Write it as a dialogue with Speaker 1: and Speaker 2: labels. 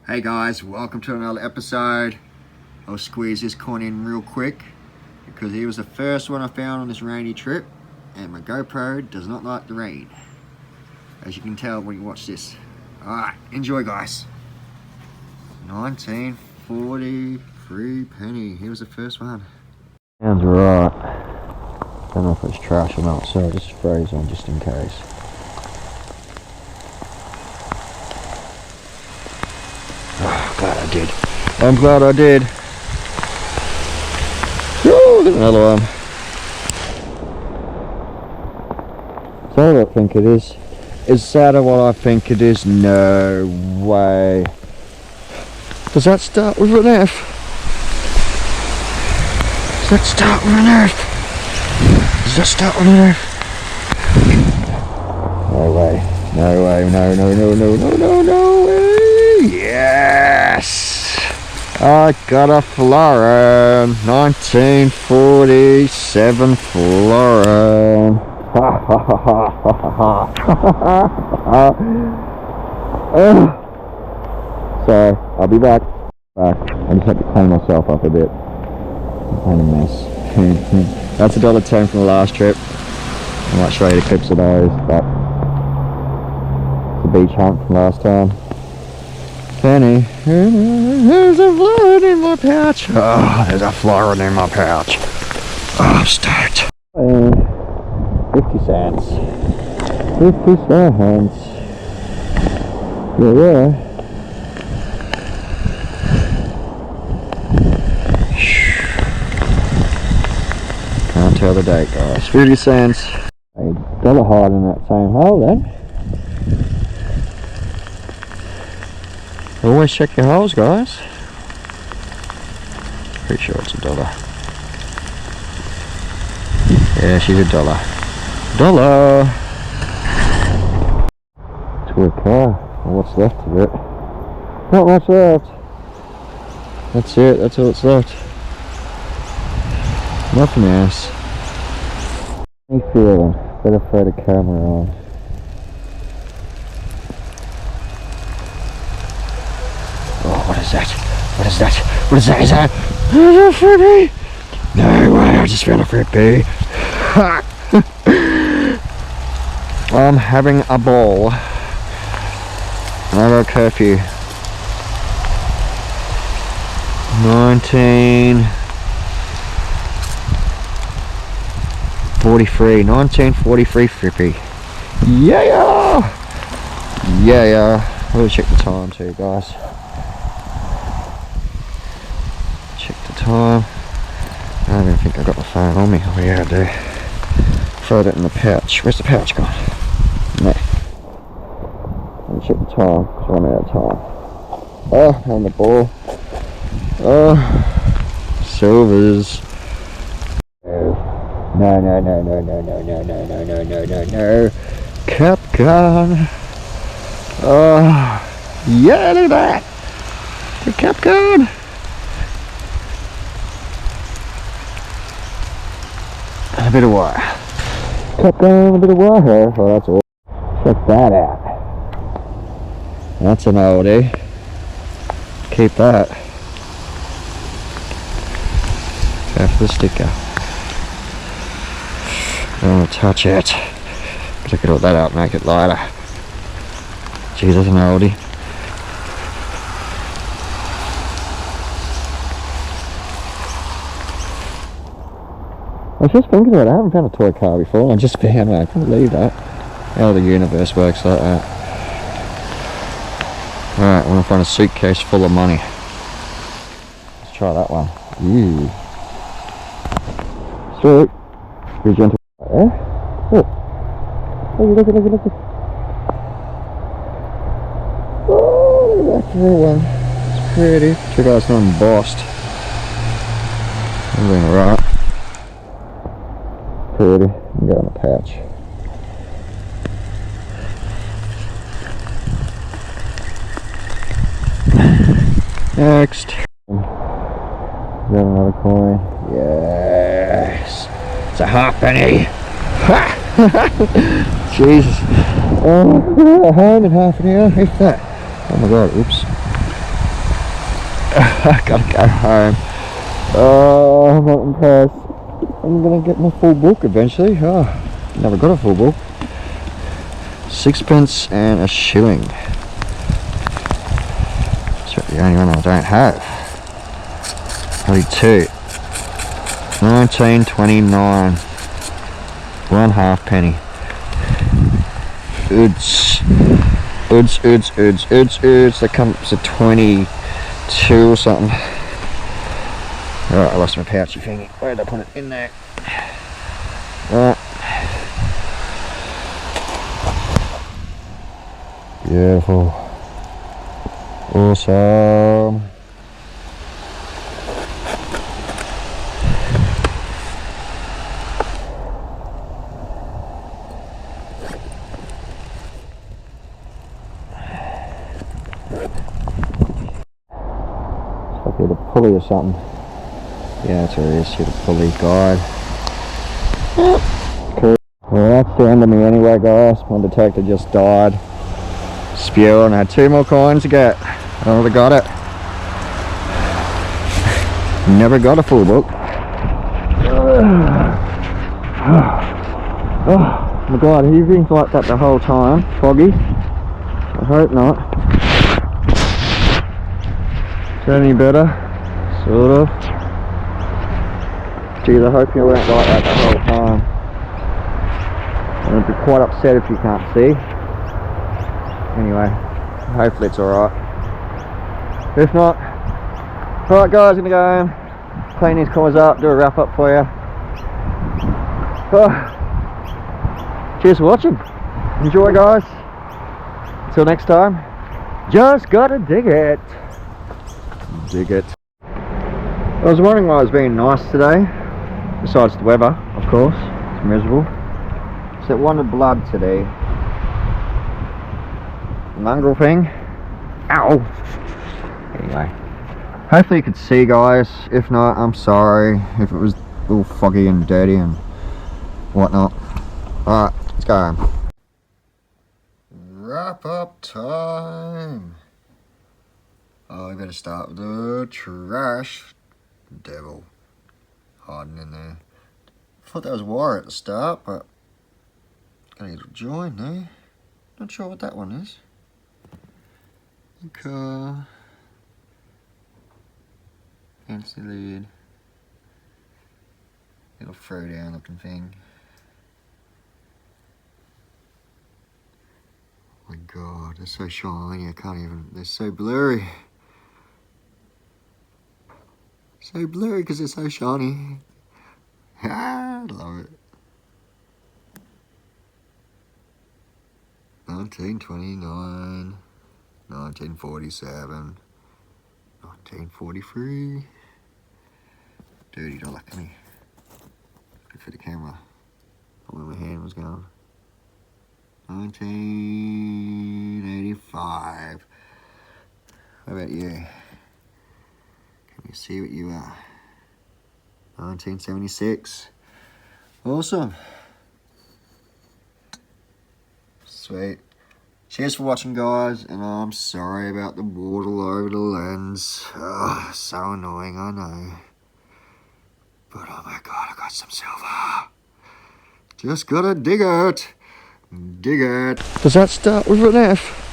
Speaker 1: Hey guys, welcome to another episode. I'll squeeze this coin in real quick because he was the first one I found on this rainy trip, and my GoPro does not like the rain, as you can tell when you watch this. Alright, enjoy guys. 1943 penny. He was the first one. Sounds right. Don't know if it's trash or not, so I just froze on just in case. Glad I did. I'm glad I did. Woo, there's another one. Is that what I think it is? Is that what I think it is? No way. Does that start with an F? Does that start with an F? Does that start with an F? No way. No way. No way. Yes! I got a florin. 1947 florin. So, I'll be back. I just have to clean myself up a bit. I'm a mess. That's $1.10 from the last trip. I might show you the clips of those, but it's a beach hunt from last time. Penny, there's a florin in my pouch. Oh, there's a florin in my pouch. Oh, I'm stoked. 50 cents. 50 cents. Yeah. Can't tell the date, guys. 50 cents. $1 hide in that same hole then. Always check your holes, guys. Pretty sure it's $1. Yeah, she's $1. $1! To a car, or what's left of it. Not much left. That's it, that's all that's left. Nothing else. How you feeling? Better throw the camera on. What is that? What is that? What is that? Is that a frisbee? No way, I just found a frisbee. I'm having a ball. Another curfew. 1943 frisbee. Yeah! Yeah! I'll check the time too, guys. Check the time. I don't even think I got my phone on me. Oh yeah, I do. Throw it in the pouch. Where's the pouch gone? No. Let me check the time, because I'm running out of time. Oh, on the ball. Oh, silvers. No. Cap gun. Oh, yeah, look at that. The cap gun. And a bit of wire. Cap gun, a bit of wire. Oh, that's all. Check that out. That's an oldie. Keep that. Half the sticker. Don't want to touch it. Look at all that out, make it lighter. Geez, that's an oldie. I was just thinking about it, I haven't found a toy car before, I just found it, I can't believe that. How the universe works like that. Alright, I'm going to find a suitcase full of money. Let's try that one. Ew. Sweet. Be gentle. Yeah? Look. Look at. Oh, look at that little one. It's pretty. Check out, it's not embossed. I'm doing alright. Pretty. I'm going in a pouch. Next. Got another coin. Yes. It's a halfpenny. Ha! Jesus. Oh, a hand and half an hour, if that. Oh my god, oops. I gotta go home. Oh, I'm not impressed. I'm gonna get my full book eventually. Oh, never got a full book. 6pence and a shilling. That's the only one I don't have. Only two. 19.29. 1/2 penny. Oods. That comes to 22 or something. Alright, I lost my pouchy thingy. Where did I put it? In there. Right. Beautiful. Awesome. Hit a pulley or something. Yeah, that's where it is. Hit a pulley guide. Cool. Well, that's the end of me anyway, guys. My detector just died. Spewing. I had 2 more coins to get. I already got it. Never got a full book. Oh my god, have you been like that the whole time? Foggy? I hope not. Is that any better? Sort of. Geez, I hope you weren't like that the whole time. I'd be quite upset if you can't see. Anyway, hopefully it's alright. If not, alright guys, I'm gonna go home, clean these cores up, do a wrap up for you. Oh, cheers for watching. Enjoy guys. Until next time, just gotta dig it. Dig it. I was wondering why it was being nice today, besides the weather, of course. It's miserable. So it wanted blood today. Mongrel thing. Ow! Anyway, hopefully you could see guys. If not, I'm sorry if it was all foggy and dirty and whatnot. Alright, let's go home. Wrap up time. Oh, we better start with the trash. Devil hiding in there. I thought that was wire at the start, but got a little join there. Not sure what that one is. Okay. Fancy lid. Little throw down looking thing. Oh my god, they're so shiny, I can't even, they're so blurry. So blurry because they're so shiny. Ah, I love it. 1929, 1947, 1943. $30, come here. Good for the camera. Where my hand was going. 1985. How about you? Can you see what you are? 1976. Awesome. Sweet. Cheers for watching guys, and I'm sorry about the water all over the lens. Oh, so annoying, I know. But oh my god, I got some silver. Just gotta dig it. Dig it. Does that start with an F?